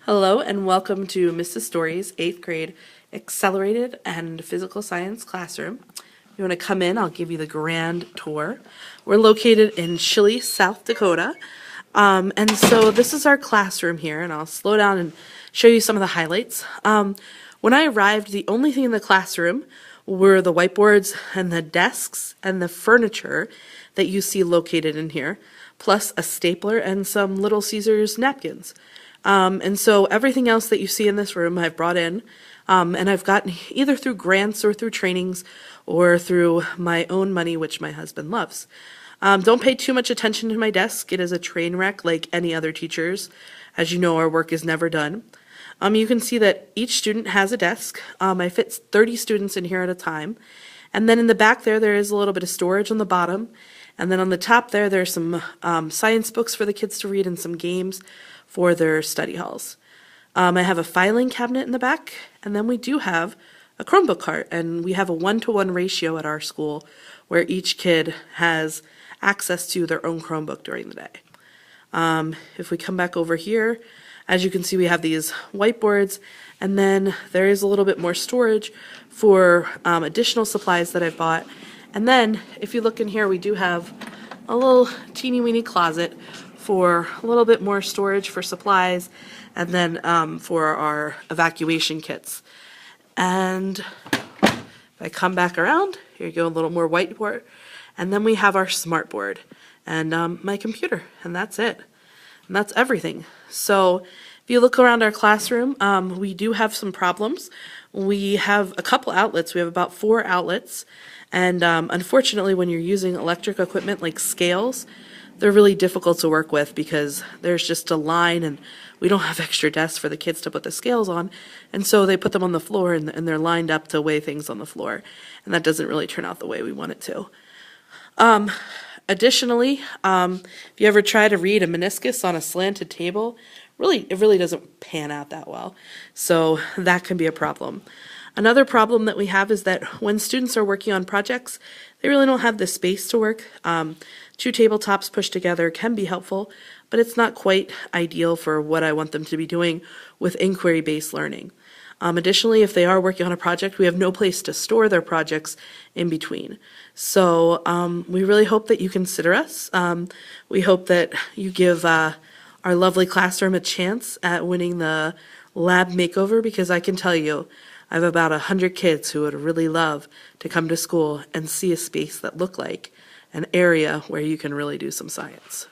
Hello and welcome to Mrs. Story's 8th grade accelerated and physical science classroom. If you want to come in, I'll give you the grand tour. We're located in Chile, South Dakota. And so this is our classroom here, and I'll slow down and show you some of the highlights. When I arrived, the only thing in the classroom were the whiteboards and the desks and the furniture that you see located in here, plus a stapler and some Little Caesars napkins. And so everything else that you see in this room I've brought in, and I've gotten either through grants or through trainings or through my own money, which my husband loves. Don't pay too much attention to my desk. It is a train wreck like any other teacher's. As you know, our work is never done. You can see that each student has a desk. I fit 30 students in here at a time. And then in the back there is a little bit of storage on the bottom. And then on the top there's some science books for the kids to read and some games for their study halls. I have a filing cabinet in the back, and then we do have a Chromebook cart, and we have a 1-to-1 ratio at our school where each kid has access to their own Chromebook during the day. If we come back over here, as you can see, we have these whiteboards, and then there is a little bit more storage for additional supplies that I've bought. And then, if you look in here, we do have a little teeny-weeny closet for a little bit more storage for supplies, and then for our evacuation kits. And if I come back around, here you go, a little more whiteboard, and then we have our smartboard and my computer, and that's it. And that's everything. So if you look around our classroom, we do have some problems. We have a couple outlets. We have about 4 outlets, and unfortunately when you're using electric equipment like scales, they're really difficult to work with because there's just a line and we don't have extra desks for the kids to put the scales on, and so they put them on the floor and they're lined up to weigh things on the floor, and that doesn't really turn out the way we want it to. Additionally, if you ever try to read a meniscus on a slanted table, it really doesn't pan out that well, so that can be a problem. Another problem that we have is that when students are working on projects, they really don't have the space to work. 2 tabletops pushed together can be helpful, but it's not quite ideal for what I want them to be doing with inquiry-based learning. Additionally, if they are working on a project, we have no place to store their projects in between. So we really hope that you consider us. We hope that you give our lovely classroom a chance at winning the lab makeover, because I can tell you, I have about 100 kids who would really love to come to school and see a space that looked like an area where you can really do some science.